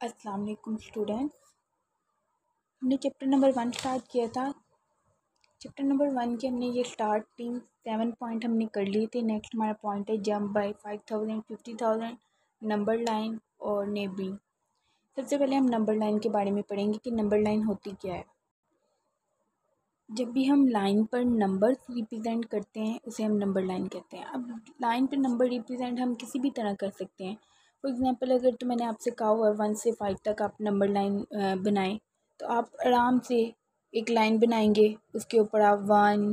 अस्सलाम वालेकुम स्टूडेंट्स। हमने चैप्टर नंबर 1 स्टार्ट किया था। चैप्टर नंबर 1 के हमने ये स्टार्टिंग 7 पॉइंट हमने कर लिए थे। नेक्स्ट हमारा पॉइंट है जंप बाय 5000, 50,000, नंबर लाइन और नेबरिंग। सबसे पहले हम नंबर लाइन के बारे में पढ़ेंगे कि नंबर लाइन होती क्या है। जब भी हम लाइन पर नंबर्स रिप्रेजेंट करते हैं उसे हम नंबर लाइन कहते हैं। अब लाइन पर नंबर रिप्रेजेंट हम किसी भी तरह कर सकते हैं। फॉर एग्ज़ाम्पल अगर तो मैंने आपसे कहा हुआ 1 से 5 तक आप नंबर लाइन बनाएं, तो आप आराम से एक लाइन बनाएंगे, उसके ऊपर आप 1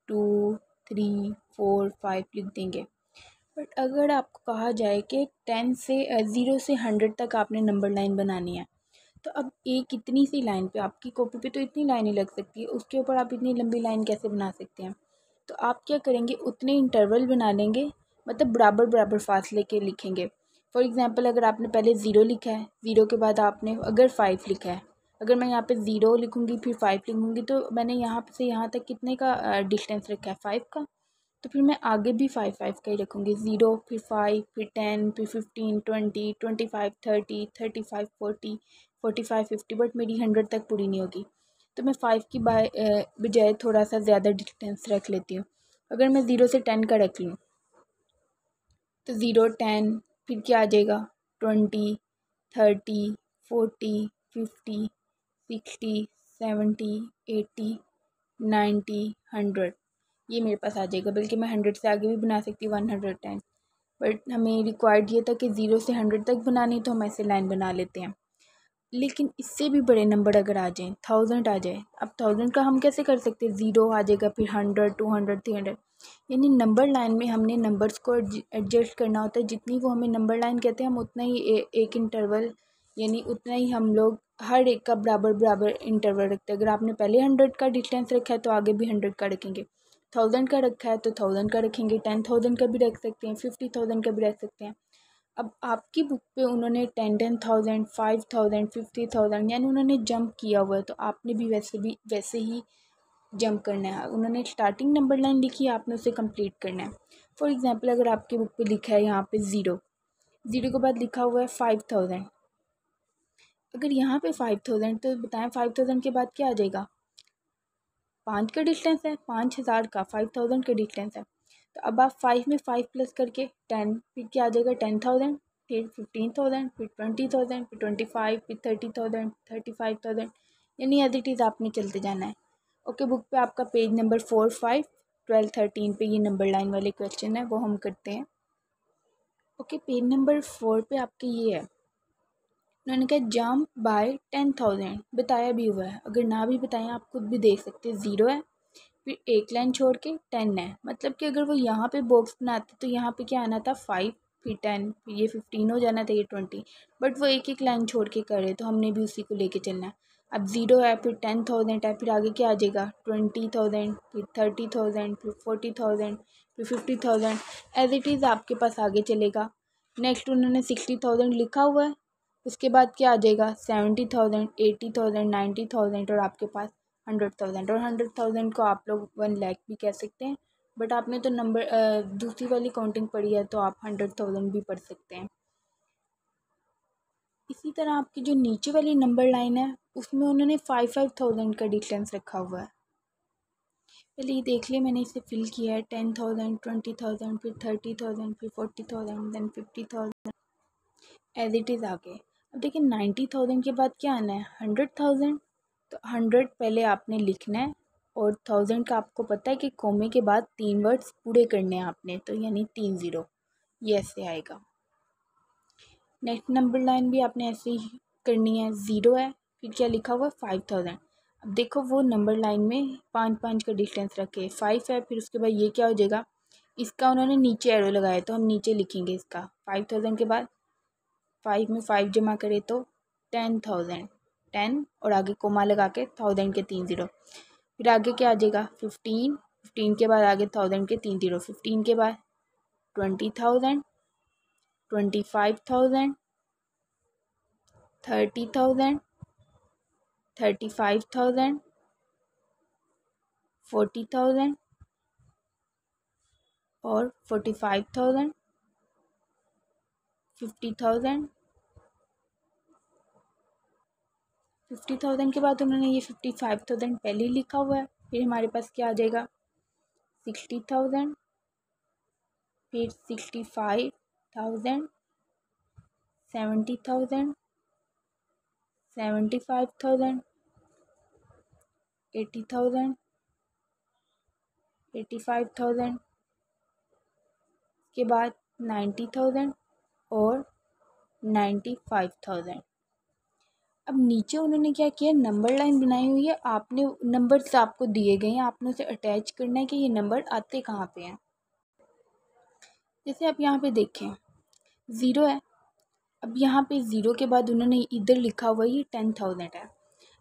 2 3 4 5 लिख देंगे। बट अगर आपको कहा जाए कि 0 से 100 तक आपने नंबर लाइन बनानी है, तो अब एक इतनी सी लाइन पे आपकी कॉपी पे तो इतनी लाइनें लग सकती है, उसके ऊपर आप इतनी लंबी लाइन कैसे बना सकते हैं। तो आप क्या करेंगे, उतने इंटरवल बना लेंगे, मतलब बराबर बराबर फासले के लिखेंगे। फॉर एग्ज़ाम्पल अगर आपने पहले 0 लिखा है, 0 के बाद आपने अगर 5 लिखा है, अगर मैं यहाँ पे 0 लिखूँगी फिर 5 लिखूँगी, तो मैंने यहाँ से यहाँ तक कितने का डिस्टेंस रखा है, 5 का। तो फिर मैं आगे भी 5 का ही रखूँगी, 0 फिर 5 फिर 10 फिर 15 20 25 30 35 40 45 50, बट मेरी 100 तक पूरी नहीं होगी। तो मैं 5 की बजाय थोड़ा सा ज़्यादा डिस्टेंस रख लेती हूँ। अगर मैं 0 से 10 का रख लूँ, तो 0 10 फिर क्या आ जाएगा, 20 30 40 50 60 70 80 90 100, ये मेरे पास आ जाएगा। बल्कि मैं 100 से आगे भी बना सकती हूँ, 110। बट हमें रिक्वायर्ड ये था कि 0 से 100 तक बनानी, तो हम ऐसे लाइन बना लेते हैं। लेकिन इससे भी बड़े नंबर अगर आ जाएं, 1000 आ जाए, अब 1000 का हम कैसे कर सकते हैं, 0 आ जाएगा फिर 100 200 300। यानी नंबर लाइन में हमने नंबर्स को एडजस्ट करना होता है। जितनी वो हमें नंबर लाइन कहते हैं, हम उतना ही एक इंटरवल, यानी उतना ही हम लोग हर एक का बराबर बराबर इंटरवल रखते हैं। अगर आपने पहले 100 का डिस्टेंस रखा है, तो आगे भी 100 का रखेंगे। 1000 का रखा है तो 1000 का रखेंगे, 10,000 का भी रख सकते हैं, 50,000 का भी रख सकते हैं। अब आपकी बुक पे उन्होंने 10,000 5,000 50,000 यानी उन्होंने जंप किया हुआ है, तो आपने भी वैसे ही जंप करना है। उन्होंने स्टार्टिंग नंबर लाइन लिखी है, आपने उसे कंप्लीट करना है। फॉर एग्जांपल अगर आपकी बुक पे लिखा है यहाँ पे 0 के बाद लिखा हुआ है 5,000, अगर यहाँ पे 5,000, तो बताएं 5,000 के बाद क्या आ जाएगा, 5 का डिस्टेंस है, 5,000 का 5,000 का डिस्टेंस है। तो अब आप 5 में 5 प्लस करके 10, फिर क्या आ जाएगा 10,000, फिर 15,000, फिर 20,000, फिर 25, फिर 30,000 35,000, यानी एज इट इज़ आपने चलते जाना है। ओके, बुक पे आपका पेज नंबर 4 5 12 13 पे ये नंबर लाइन वाले क्वेश्चन है, वो हम करते हैं। ओके, पेज नंबर 4 पे आपके ये है, उन्होंने कहा जंप बाय 10,000, बताया भी हुआ है। अगर ना भी बताएं आप खुद भी देख सकते हैं, 0 है फिर एक लाइन छोड़ के 10 है, मतलब कि अगर वो यहाँ पे बॉक्स बनाते तो यहाँ पे क्या आना था 5 फिर 10 फिर ये 15 हो जाना था, ये 20, बट वो एक एक लाइन छोड़ के करे, तो हमने भी उसी को लेके चलना है। अब 0 है फिर 10,000 है, फिर आगे क्या आ जाएगा 20,000 फिर 30,000 फिर 40,000 फिर 50,000, एज इट इज़ आपके पास आगे चलेगा। नेक्स्ट उन्होंने 60,000 लिखा हुआ है, उसके बाद क्या आ जाएगा 70,000 80,000 90,000 और आपके पास 100,000, और 100,000 को आप लोग 1 लाख भी कह सकते हैं। बट आपने तो नंबर दूसरी वाली काउंटिंग पढ़ी है, तो आप 100,000 भी पढ़ सकते हैं। इसी तरह आपकी जो नीचे वाली नंबर लाइन है, उसमें उन्होंने 5,000 का डिस्टेंस रखा हुआ है। पहले ये देख लिया, मैंने इसे फिल किया है, 10,000 20,000 फिर 30,000 फिर 40,000 देन 50,000, एज इट इज़ आगे। अब देखिए 90,000 के बाद क्या आना है 100,000, तो 100 पहले आपने लिखना है, और 1000 का आपको पता है कि कोमे के बाद 3 वर्ड्स पूरे करने हैं आपने, तो यानी 3 0, ये ऐसे आएगा। नेक्स्ट नंबर लाइन भी आपने ऐसे ही करनी है, 0 है फिर क्या लिखा हुआ 5,000। अब देखो वो नंबर लाइन में 5 का डिस्टेंस रखे, 5 है फिर उसके बाद ये क्या हो जाएगा, इसका उन्होंने नीचे एरो लगाया, तो हम नीचे लिखेंगे इसका 5,000 के बाद 5 में 5 जमा करें तो 10,000, 10 और आगे कोमा लगा के 1000 के 3 0, फिर आगे क्या आ जाएगा 15, 15 के बाद आगे 1000 के 3 0, 15 के बाद 20,000 25,000 30,000 35,000 40,000 और 45,000 50,000 50,000 के बाद उन्होंने ये 55,000 पहले ही लिखा हुआ है। फिर हमारे पास क्या आ जाएगा 60,000, फिर 65,000, 70,000, 75,000, 80,000, 85,000 के बाद 90,000 और 95,000। अब नीचे उन्होंने क्या किया, नंबर लाइन बनाई हुई है। आपने नंबर्स आपको दिए गए हैं, आपने उसे अटैच करना है कि ये नंबर आते कहाँ पे हैं। जैसे आप यहाँ पे देखें 0 है। अब यहाँ पे 0 के बाद उन्होंने इधर लिखा हुआ ये 10,000 है।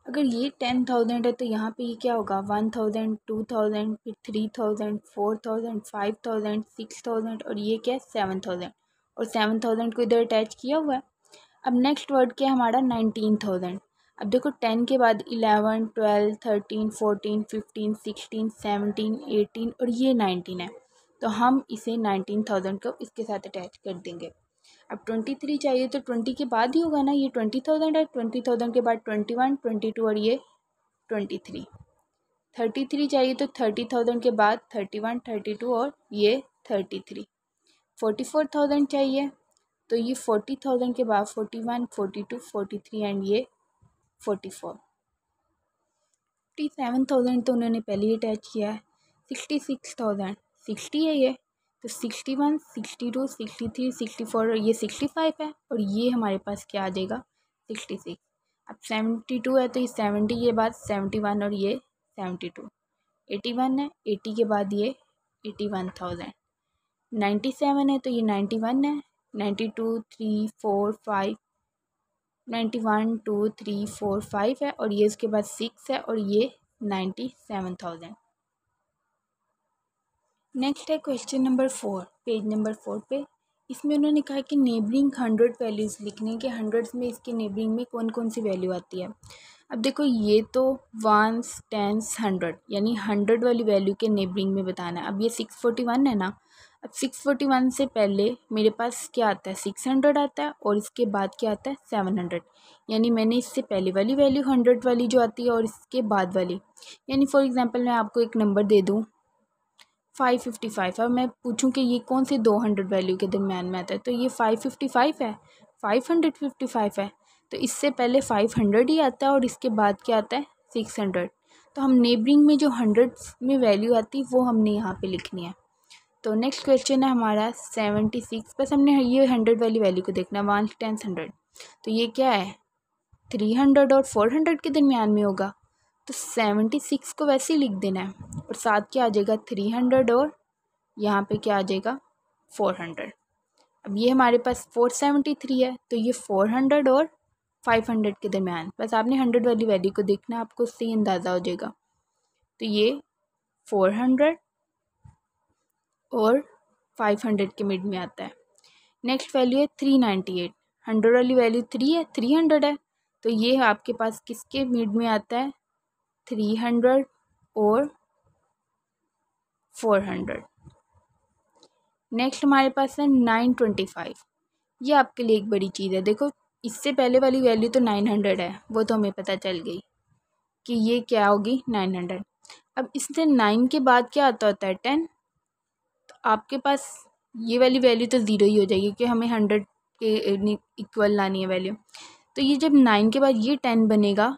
अगर ये 10,000 है तो यहाँ पे ये क्या होगा 1,000, 2,000, फिर 3,000, 4,000, 5,000, 6,000 और ये क्या है 7,000 और 7,000 को इधर अटैच किया हुआ है। अब नेक्स्ट वर्ड क्या है हमारा 19,000। अब देखो 10 के बाद 11, 12, 13, 14, 15, 16, 17, 18 और ये 19 है, तो हम इसे 19,000 को इसके साथ अटैच कर देंगे। अब 23 चाहिए तो 20 के बाद ही होगा ना, ये 20,000 है, 20,000 के बाद 21, 22 और ये 23। 33 चाहिए तो 30,000 के बाद 31, 32 और ये 33। 44,000 चाहिए तो ये 40,000 के बाद 41, 42, 43 एंड ये 44। 57,000 तो उन्होंने पहले ही अटैच किया है। 66,000 60 है ये, तो 61, 62, 63, 64 और ये 65 है और ये हमारे पास क्या आ जाएगा 66। अब 72 है तो ये 70 के बाद 71 और ये 72। 81 है, 80 के बाद ये 81,000। 97 है तो ये 91 है, 92, 3, 4, 5, 91, 2, 3, 4, 5 है और ये इसके बाद 6 है और ये 97,000। नेक्स्ट है क्वेश्चन नंबर 4, पेज नंबर 4 पे। इसमें उन्होंने कहा कि नेबरिंग 100 वैल्यूज़ लिखने के, 100 में इसके नेबरिंग में कौन कौन सी वैल्यू आती है। अब देखो ये तो 1s, 10s, 100 यानी 100 वाली वैल्यू के नेबरिंग में बताना है। अब ये 641 है ना, अब 641 से पहले मेरे पास क्या आता है 600 आता है और इसके बाद क्या आता है 700, यानी मैंने इससे पहले वाली वैल्यू 100 वाली जो आती है और इसके बाद वाली, यानी फॉर एग्जांपल मैं आपको एक नंबर दे दूँ 555 और मैं पूछूं कि ये कौन से 200 वैल्यू के दरमियान में आता है, तो ये 555 है, 555 है, तो इससे पहले 500 ही आता है और इसके बाद क्या आता है 600। तो हम नेबरिंग में जो 100 में वैल्यू आती है वो हमने यहाँ पे लिखनी है। तो नेक्स्ट क्वेश्चन है हमारा 76, बस हमने ये 100 वाली वैल्यू को देखना, 1, 10, 100, तो ये क्या है 300 और 400 के दरमियान में होगा, तो 76 को वैसे ही लिख देना है और साथ क्या आ जाएगा 300 और यहाँ पे क्या आ जाएगा 400। अब ये हमारे पास 473 है, तो ये 400 और 500 के दरमियान, बस आपने 100 वाली वैल्यू को देखना, आपको उससे ही अंदाज़ा हो जाएगा। तो ये 400 और 500 के मिड में आता है। नेक्स्ट वैल्यू है 398, 100 वाली वैल्यू 3 है, 300 है, तो ये आपके पास किसके मिड में आता है 300 और 400। नेक्स्ट हमारे पास है 925, ये आपके लिए एक बड़ी चीज़ है। देखो इससे पहले वाली वैल्यू तो 900 है, वो तो हमें पता चल गई कि ये क्या होगी 900। अब इससे 9 के बाद क्या आता होता है 10, तो आपके पास ये वाली वैल्यू तो ज़ीरो ही हो जाएगी क्योंकि हमें 100 के इक्वल लानी है वैल्यू। तो ये जब 9 के बाद ये 10 बनेगा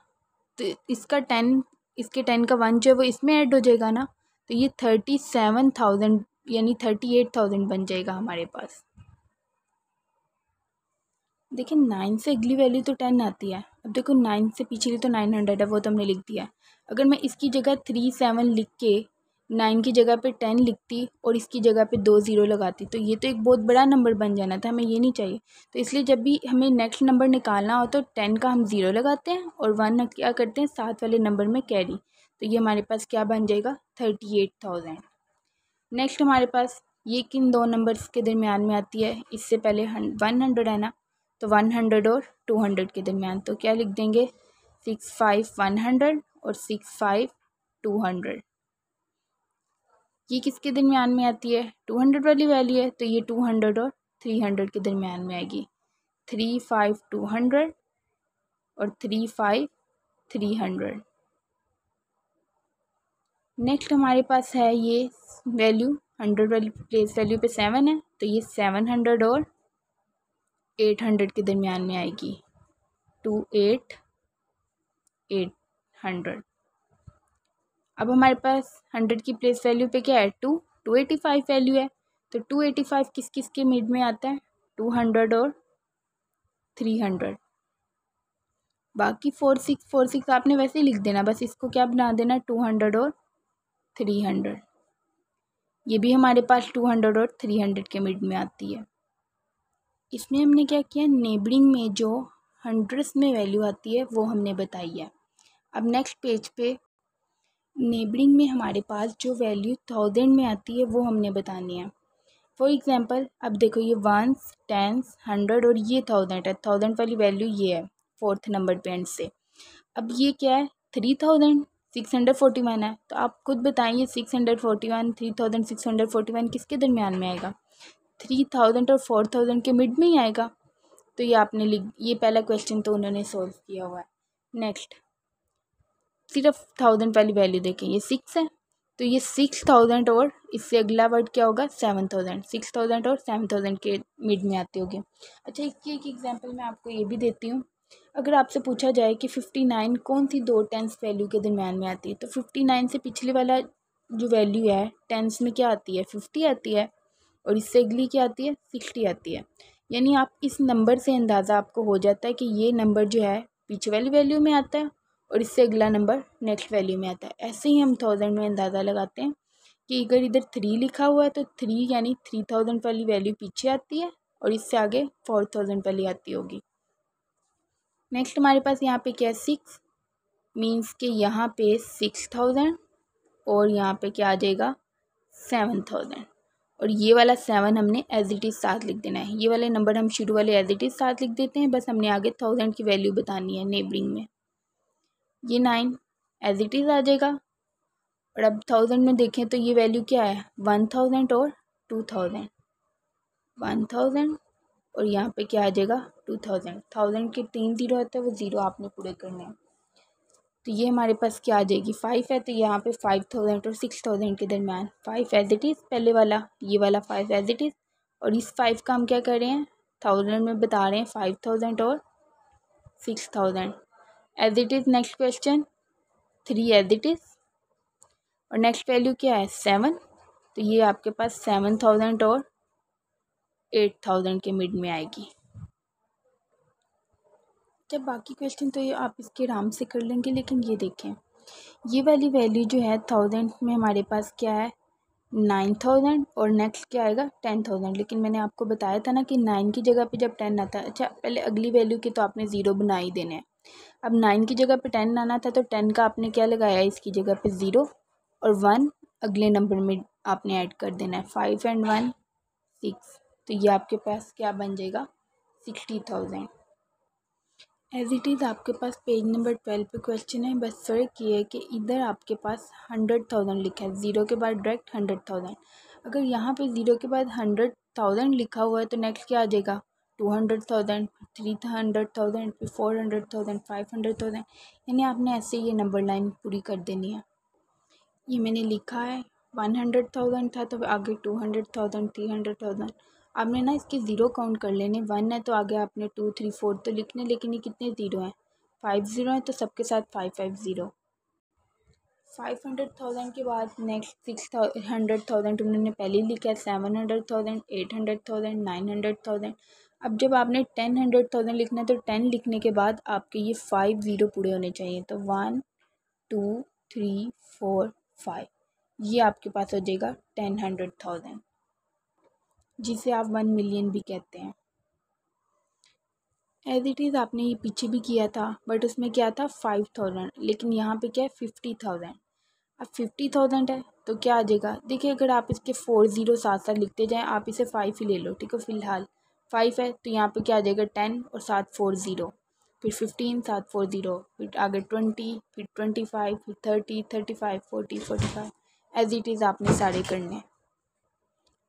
तो इसका 10, इसके 10 का 1 जो है वो इसमें ऐड हो जाएगा ना, तो ये 37,000 यानी 38,000 बन जाएगा हमारे पास। देखिए 9 से अगली वैल्यू तो 10 आती है। अब देखो 9 से पिछली तो 900 है, वो तो हमने लिख दिया है। अगर मैं इसकी जगह 37 लिख के 9 की जगह पे 10 लिखती और इसकी जगह पे 2 ज़ीरो लगाती तो ये तो एक बहुत बड़ा नंबर बन जाना था, हमें ये नहीं चाहिए। तो इसलिए जब भी हमें नेक्स्ट नंबर निकालना हो तो 10 का हम ज़ीरो लगाते हैं और 1 क्या करते हैं साथ वाले नंबर में कैरी, तो ये हमारे पास क्या बन जाएगा 38,000। नेक्स्ट हमारे पास ये किन दो नंबर्स के दरमियान में आती है, इससे पहले 100 है ना, तो 100 और 200 के दरमियान, तो क्या लिख देंगे 65 100 और 65 200। ये किसके दरमियान में आती है 200 वाली वैल्यू है, तो ये 200 और 300 के दरमियान में आएगी। 35 200 और 35 300। नेक्स्ट हमारे पास है ये वैल्यू 100 वाली प्लेस वैल्यू पे 7 है, तो ये 700 और 800 के दरमियान में आएगी, 2800। अब हमारे पास 100 की प्लेस वैल्यू पे क्या है, 285 वैल्यू है, तो 285 किस किस के मिड में आता है, 200 और 300। बाकी 4646 आपने वैसे ही लिख देना, बस इसको क्या बना देना, 200 और 300। ये भी हमारे पास 200 और 300 के मिड में आती है। इसमें हमने क्या किया, नेबरिंग में जो हंड्रेड्स में वैल्यू आती है वो हमने बताई है। अब नेक्स्ट पेज पे नेबरिंग में हमारे पास जो वैल्यू 1000 में आती है वो हमने बतानी है। फॉर एग्जांपल अब देखो ये 1s 10s 100 और ये 1000 है, 1000 वाली वैल्यू ये है 4th नंबर पे एंड से। अब ये क्या है, 3641 है, तो आप खुद बताइए 641 3641 किसके दरमियान में आएगा, 3000 और 4000 के मिड में ही आएगा। तो ये आपने ये पहला क्वेश्चन तो उन्होंने सोल्व किया हुआ है। नेक्स्ट सिर्फ 1000 वाली वैल्यू देखें, ये 6 है, तो ये 6000 और इससे अगला वर्ड क्या होगा, 7000, 6000 और 7000 के मिड में आते होंगे। अच्छा, इसकी एक एग्जांपल मैं आपको ये भी देती हूँ। अगर आपसे पूछा जाए कि 59 कौन सी दो टेंस वैल्यू के दरमियान में आती है, तो 59 से पिछले वाला जो वैल्यू है टेंस में क्या आती है, 50 आती है, और इससे अगली क्या आती है, 60 आती है। यानी आप इस नंबर से अंदाज़ा आपको हो जाता है कि ये नंबर जो है पीछे वाली वैल्यू में आता है और इससे अगला नंबर नेक्स्ट वैल्यू में आता है। ऐसे ही हम 1000 में अंदाज़ा लगाते हैं कि अगर इधर 3 लिखा हुआ है तो 3 यानी 3000 वाली वैल्यू पीछे आती है और इससे आगे 4000 वाली आती होगी। नेक्स्ट हमारे पास यहाँ पे क्या है, 6 मीन्स कि यहाँ पे 6000 और यहाँ पे क्या आ जाएगा, 7000, और ये वाला 7 हमने एज इट इज़ साथ लिख देना है। ये वाले नंबर हम शुरू वाले एज इट इज़ साथ लिख देते हैं, बस हमने आगे 1000 की वैल्यू बतानी है नेबरिंग में। ये 9 एज इट इज़ आ जाएगा, और अब 1000 में देखें तो ये वैल्यू क्या है, 1000 और 2000, 1000 और यहाँ पे क्या आ जाएगा, 2000। 1000 के 3 जीरो होते हैं, वो ज़ीरो आपने पूरे करने हैं। तो ये हमारे पास क्या आ जाएगी, 5 है, तो यहाँ पे 5000 और 6000 के दरमियान 5 एज इट इज़, पहले वाला ये वाला 5 एज इट इज़, और इस 5 का हम क्या कर रहे हैं, 1000 में बता रहे हैं 5000 और 6000 as it is. Next question 3 as it is, और नेक्स्ट वैल्यू क्या है, 7, तो ये आपके पास 7000 और 8000 के मिड में आएगी। जब बाकी क्वेश्चन तो ये आप इसके आराम से कर लेंगे, लेकिन ये देखें ये वाली वैल्यू जो है 1000 में हमारे पास क्या है, 9000, और नेक्स्ट क्या आएगा, 10000। लेकिन मैंने आपको बताया था ना कि 9 की जगह पे जब 10 आता है, अच्छा पहले अगली वैल्यू के तो आपने ज़ीरो बना ही देने हैं। अब 9 की जगह पे 10 आना था, तो 10 का आपने क्या लगाया, इसकी जगह पे 0 और 1 अगले नंबर में आपने ऐड कर देना है, 5 एंड 1 6, तो ये आपके पास क्या बन जाएगा, 60000 एज इट इज़। आपके पास पेज नंबर 12 पे क्वेश्चन है, बस फ़र्क ये है कि इधर आपके पास 100,000 लिखा है, ज़ीरो के बाद डायरेक्ट 100,000। अगर यहाँ पे ज़ीरो के बाद 100,000 लिखा हुआ है तो नेक्स्ट क्या आ जाएगा, 200,000, 300,000, फिर 400,000, 500,000, यानी आपने ऐसे ये नंबर लाइन पूरी कर देनी है। ये मैंने लिखा है 100,000 था, तो आगे 200,000, 300,000, आपने ना इसके ज़ीरो काउंट कर लेने, 1 है तो आगे आपने 2 3 4 तो लिखने, लेकिन ये कितने ज़ीरो हैं, 5 ज़ीरो हैं, तो सबके साथ 550। 500,000 के बाद नेक्स्ट 600,000 उन्होंने पहले ही लिखा है, 700,000, 800,000, 900,000। अब जब आपने 100,000 लिखना है तो 10 लिखने के बाद आपके ये 5 ज़ीरो पूरे होने चाहिए, तो 1 2 3 4 5, ये आपके पास हो जाएगा 100,000, जिसे आप 1 मिलियन भी कहते हैं। एज इट इज़ आपने ये पीछे भी किया था, बट उसमें क्या था 5000, लेकिन यहाँ पे क्या है 50,000। अब 50,000 है तो क्या आ जाएगा, देखिए अगर आप इसके 4 ज़ीरो साथ साथ लिखते जाएँ, आप इसे 5 ही ले लो, ठीक है, फ़िलहाल 5 है तो यहाँ पे क्या आ जाएगा 10 और साथ 4 ज़ीरो, फिर 15 साथ 4 ज़ीरो, फिर आगे 20, फिर 25, फिर 30, 35, 40, 45, एज इट इज़ आपने सारे करने।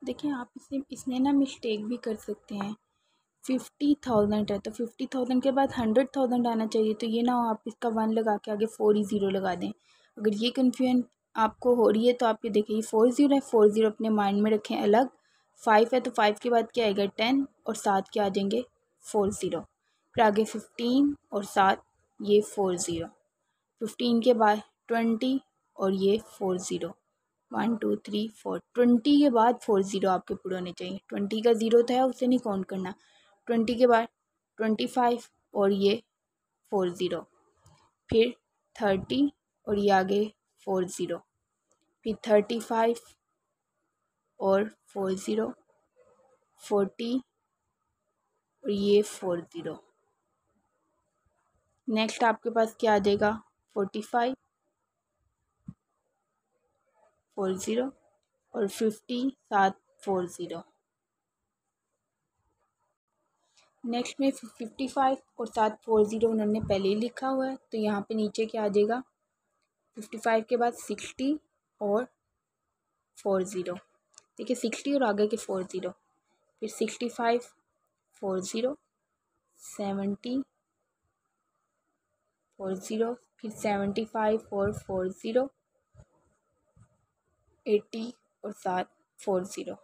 देखिए आप इसमें ना मिस्टेक भी कर सकते हैं। 50,000 है तो 50,000 के बाद 100,000 आना चाहिए। तो ये ना हो आप इसका 1 लगा के आगे 4 ही 0 लगा दें। अगर ये कन्फ्यूजन आपको हो रही है तो आप ये देखिए ये 4 0 है, 4 0 अपने माइंड में रखें अलग। 5 है तो 5 के बाद क्या आएगा 10 और 7 के आ जाएंगे 4 0। फिर आगे 15 और 7 ये 4 0। 15 के बाद 20 और ये 4 0। 1 2 3 4 20 के बाद 4 0 आपके पूरे होने चाहिए। 20 का 0 था उसे नहीं काउंट करना। 20 के बाद 25 और ये 4 0। फिर 30 और ये आगे 4 0। फिर 35 और 4 0। 40 और ये 4 0। नेक्स्ट आपके पास क्या आ जाएगा 45 4 0 और 50 7 4 0। नेक्स्ट में 55 और 7 4 0 उन्होंने पहले ही लिखा हुआ है तो यहाँ पे नीचे क्या आ जाएगा 55 के बाद 60 और 4 0। देखिए 60 और आगे के 4 0। फिर 65 4 0 70 4 0। फिर 75 और 4 0 80 और 7 4 0।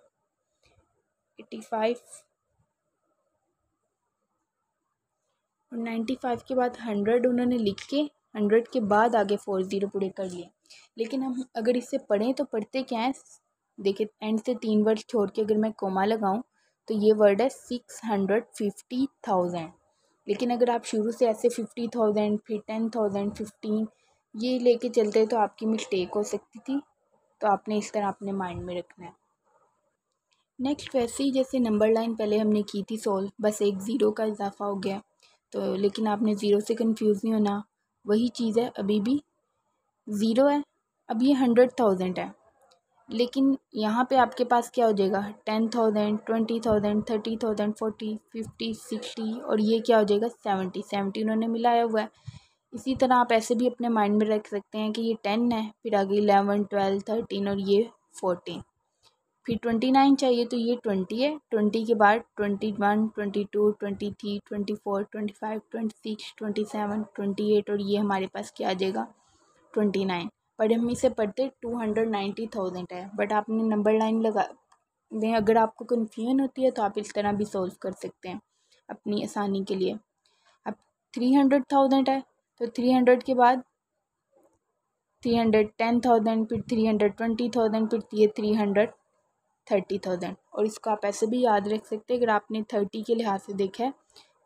85 और 95 के बाद 100 उन्होंने लिख के 100 के बाद आगे 4 0 पूरे कर लिए। लेकिन हम अगर इससे पढ़ें तो पढ़ते क्या है देखिए एंड से 3 वर्ड छोड़ के अगर मैं कोमा लगाऊं तो ये वर्ड है 650,000। लेकिन अगर आप शुरू से ऐसे 50,000 फिर 10,000 15 ये लेके चलते तो आपकी मिस्टेक हो सकती थी। तो आपने इस तरह अपने माइंड में रखना है। नेक्स्ट वैसे ही जैसे नंबर लाइन पहले हमने की थी सोल्व, बस एक ज़ीरो का इजाफा हो गया तो लेकिन आपने ज़ीरो से कंफ्यूज नहीं होना। वही चीज़ है अभी भी ज़ीरो है। अब ये 100,000 है लेकिन यहाँ पे आपके पास क्या हो जाएगा 10,000 20,000 30,000 40 50 60 और ये क्या हो जाएगा 70 उन्होंने मिलाया हुआ है। इसी तरह आप ऐसे भी अपने माइंड में रख सकते हैं कि ये 10 है फिर आगे 11 12 13 और ये 14। फिर 29 चाहिए तो ये 20 है। 20 के बाद 21 22 23 24 25 26 27 28 और ये हमारे पास क्या आ जाएगा 29। पर हम इसे पढ़ते 290,000 है बट आपने नंबर लाइन लगा दें। अगर आपको कन्फ्यूजन होती है तो आप इस तरह भी सोल्व कर सकते हैं अपनी आसानी के लिए। अब 300,000 है तो 300 के बाद 310,000 फिर 320,000 फिर ये 330,000 और इसको आप ऐसे भी याद रख सकते हैं। अगर आपने 30 के लिहाज से देखा है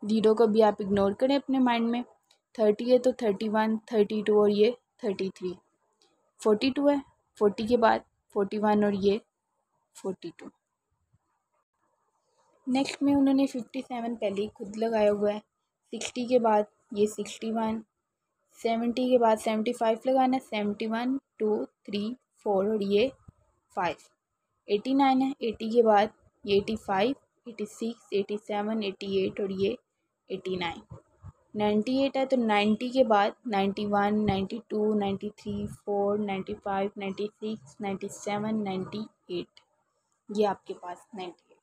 ज़ीरो को भी आप इग्नोर करें अपने माइंड में। 30 है तो 31 32 और ये 33। 42 है 40 के बाद 41 और ये 42। नेक्स्ट में उन्होंने 57 पहले ही खुद लगाया हुआ है। 60 के बाद ये 61। 70 के बाद 75 लगाना है 71 2 3 4 और ये 5। 89 है 80 के बाद ये 85 86 87 88 और ये 89। 98 है तो 90 के बाद 91 92 93 4 95 96 97 98 ये आपके पास 98।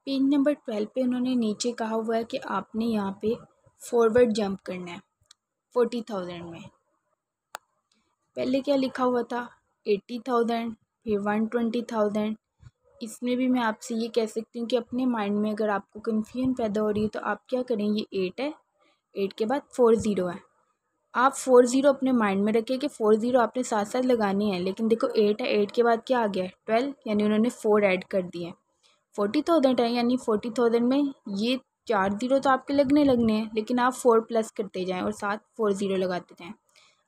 पेज नंबर 12 पे उन्होंने नीचे कहा हुआ है कि आपने यहाँ पे फॉरवर्ड जंप करना है 40,000 में। पहले क्या लिखा हुआ था 80,000 फिर 120,000। इसमें भी मैं आपसे ये कह सकती हूँ कि अपने माइंड में अगर आपको कन्फ्यूजन पैदा हो रही है तो आप क्या करें ये 8 है 8 के बाद 4 0 है। आप 4 0 अपने माइंड में रखें कि 4 0 आपने साथ साथ लगाने हैं। लेकिन देखो 8 है 8 के बाद क्या आ गया 12 यानी उन्होंने 4 ऐड कर दिए। 40,000 है यानी 40,000 में ये 4 0 तो आपके लगने हैं लेकिन आप 4 प्लस करते जाएं और साथ 4 0 लगाते जाएं।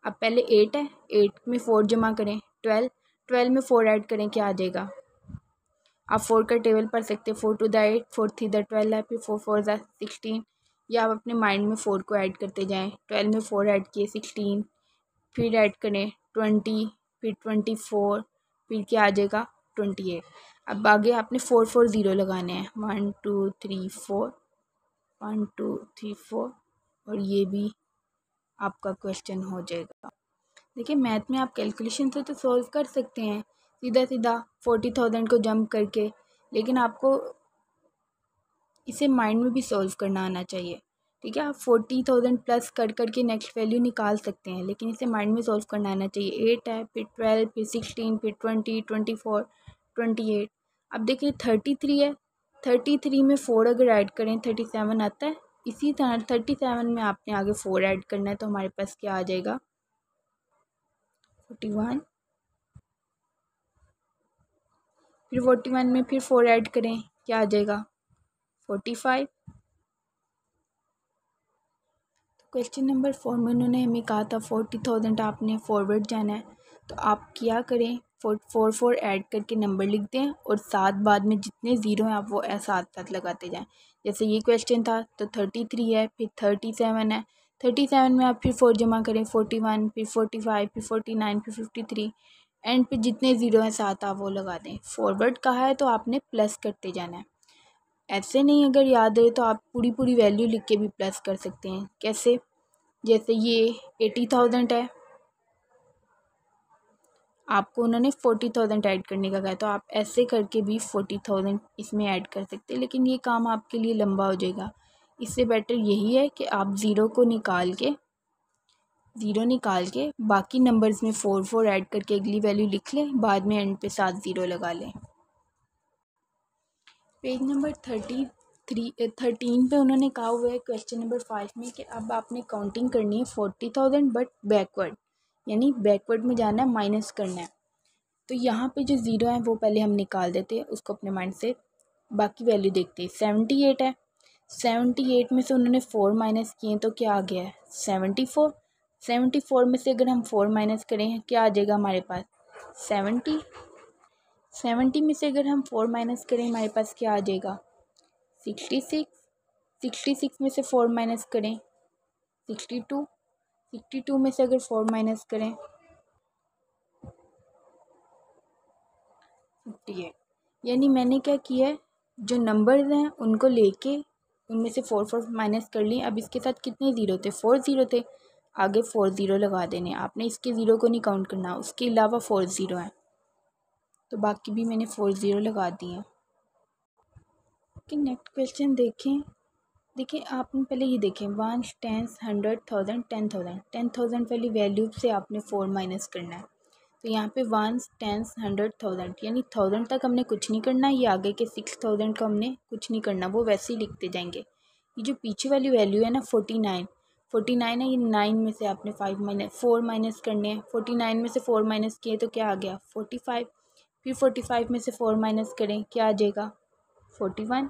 अब पहले 8 है 8 में 4 जमा करें 12 12 में 4 ऐड करें क्या आ जाएगा। आप 4 का टेबल पढ़ सकते हैं 4 2 द 8 4 3 द 12 है फिर 4 4 द 16। या आप अपने माइंड में 4 को ऐड करते जाएं। 12 में 4 ऐड किए 16 फिर ऐड करें 20 फिर 24 फिर क्या आ जाएगा 28। अब आगे आपने 4 4 0 लगाने हैं 1 2 3 4 1 2 3 4 और ये भी आपका क्वेश्चन हो जाएगा। देखिए मैथ में आप कैलकुलेशन से तो सॉल्व कर सकते हैं सीधा सीधा 40,000 को जंप करके। लेकिन आपको इसे माइंड में भी सॉल्व करना आना चाहिए। ठीक है, आप 40,000 प्लस कर करके नेक्स्ट वैल्यू निकाल सकते हैं, लेकिन इसे माइंड में सॉल्व करना आना चाहिए। 8 है, फिर 12, फिर 16, फिर 20, 24, 28। अब देखिए 33 है, 33 में 4 अगर ऐड करें 37 आता है। इसी तरह 37 में आपने आगे 4 ऐड करना है, तो हमारे पास क्या आ जाएगा 41। फिर 41 में फिर 4 ऐड करें, क्या आ जाएगा 45। क्वेश्चन नंबर 4 में उन्होंने हमें कहा था 40,000 आपने फॉरवर्ड जाना है, तो आप क्या करें 4 ऐड करके नंबर लिख दें और साथ बाद में जितने ज़ीरो हैं आप वो साथ साथ लगाते जाएं। जैसे ये क्वेश्चन था तो 33 है, फिर 37 है, 37 में आप फिर 4 जमा करें 41, फिर 45, फिर 49, फिर 53, एंड पे जितने ज़ीरो हैं साथ आप वो लगा दें। फॉरवर्ड कहा है तो आपने प्लस करते जाना है। ऐसे नहीं अगर याद है तो आप पूरी पूरी वैल्यू लिख के भी प्लस कर सकते हैं। कैसे, जैसे ये 80,000 है, आपको उन्होंने 40,000 ऐड करने का कहा, तो आप ऐसे करके भी 40,000 इसमें ऐड कर सकते हैं, लेकिन ये काम आपके लिए लंबा हो जाएगा। इससे बेटर यही है कि आप ज़ीरो निकाल के बाकी नंबर्स में 4 ऐड करके अगली वैल्यू लिख लें, बाद में एंड पे 7 ज़ीरो लगा लें। पेज नंबर 13 पे उन्होंने कहा हुआ है क्वेश्चन नंबर 5 में कि अब आपने काउंटिंग करनी है 40,000 बट बैकवर्ड, यानी बैकवर्ड में जाना है, माइनस करना है। तो यहाँ पे जो ज़ीरो है वो पहले हम निकाल देते हैं, उसको अपने माइंड से। बाकी वैल्यू देखते हैं। 78 है, 78 में से उन्होंने 4 माइनस किए तो क्या आ गया है 74। 74 में से अगर हम 4 माइनस करें क्या आ जाएगा हमारे पास 70। 70 में से अगर हम 4 माइनस करें हमारे पास क्या आ जाएगा 66। 66 में से 4 माइनस करें 62। 62 में से अगर 4 माइनस करें 58। यानी मैंने क्या किया है, जो नंबर्स हैं उनको लेके उनमें से 4 माइनस कर लिए। अब इसके साथ कितने ज़ीरो थे 4 ज़ीरो थे, आगे 4 ज़ीरो लगा देने। आपने इसके ज़ीरो को नहीं काउंट करना, उसके अलावा 4 ज़ीरो हैं, तो बाकी भी मैंने 4 ज़ीरो लगा दिए। कि नेक्स्ट क्वेश्चन देखें। देखिए आपने पहले ये देखें 1, 10, 100, 1000, 10,000, 10,000 वाली वैल्यू से आपने 4 माइनस करना है। तो यहाँ पे 1, 10, 100, 1000, यानी 1000 तक हमने कुछ नहीं करना। ये आगे के 6000 का हमने कुछ नहीं करना, वो वैसे ही लिखते जाएंगे। ये जो पीछे वाली वैल्यू है ना 49, 49 है, ये 9 में से आपने 4 माइनस करने हैं। 49 में से 4 माइनस किए तो क्या आ गया 45। फिर 45 में से 4 माइनस करें क्या आ जाएगा 41।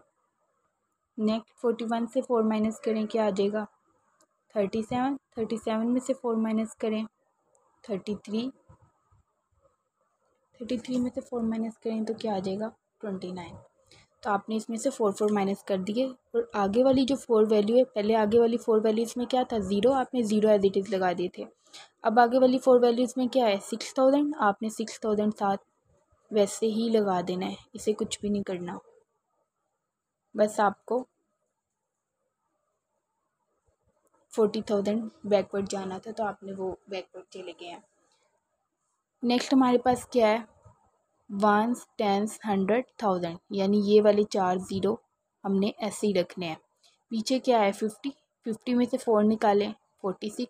नेक्स्ट 41 से 4 माइनस करें क्या आ जाएगा 37। 37 में से 4 माइनस करें 33। 33 में से 4 माइनस करें तो क्या आ जाएगा 29। तो आपने इसमें से 4 माइनस कर दिए, और आगे वाली जो 4 वैल्यू है, पहले आगे वाली 4 वैल्यू इसमें क्या था ज़ीरो, आपने ज़ीरो एज इट इज़ लगा दिए थे। अब आगे वाली 4 वैल्यू इसमें क्या है 6000, आपने 6000 साथ वैसे ही लगा देना है, इसे कुछ भी नहीं करना। बस आपको 40,000 बैकवर्ड जाना था, तो आपने वो बैकवर्ड चले गए हैं। नेक्स्ट हमारे पास क्या है 1, 10, 100, 1000, यानी ये वाले 4 ज़ीरो हमने ऐसे ही रखने हैं। पीछे क्या है 50, 50 में से 4 निकालें 46,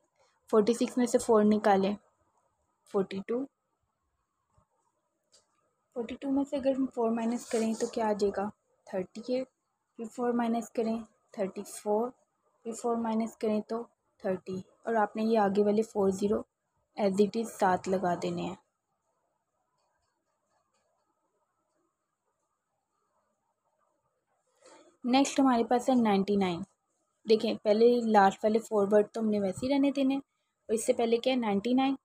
46 में से 4 निकालें 42, 42 में से अगर हम 4 माइनस करें तो क्या आ जाएगा 38। फिर 4 माइनस करें 34, फिर 4 माइनस करें तो 30, और आपने ये आगे वाले 4 ज़ीरो एज इट इज़ साथ लगा देने हैं। नेक्स्ट हमारे पास है 99। देखें पहले लास्ट वाले 4 वर्ड तो हमने वैसे ही रहने देने, और इससे पहले क्या है 99।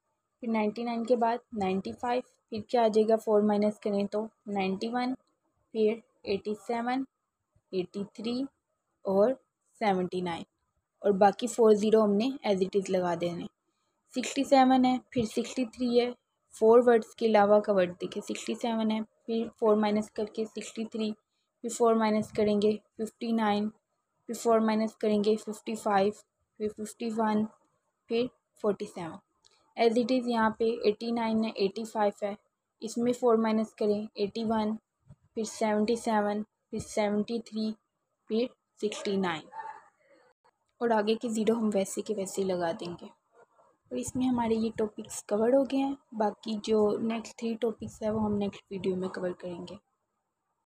फिर 99 के बाद 95, फिर क्या आ जाएगा 4 माइनस करें तो 91, फिर 87, 83 और 79, और बाकी 4 ज़ीरो हमने एज इट इज़ लगा देने। 67 है, फिर 63 है, 4 वर्ड्स के अलावा का वर्ड देखिए 67 है, फिर 4 माइनस करके 63, फिर 4 माइनस करेंगे 59, फिर 4 माइनस करेंगे 55, फिर 51, फिर 47। एज इट इज़ यहाँ पे 89 है, 85 है, इसमें 4 माइनस करें 81, फिर 77, फिर 73, फिर 69 और आगे के ज़ीरो हम वैसे के वैसे ही लगा देंगे। और इसमें हमारे ये टॉपिक्स कवर हो गए हैं। बाकी जो नेक्स्ट 3 टॉपिक्स है वो हम नेक्स्ट वीडियो में कवर करेंगे।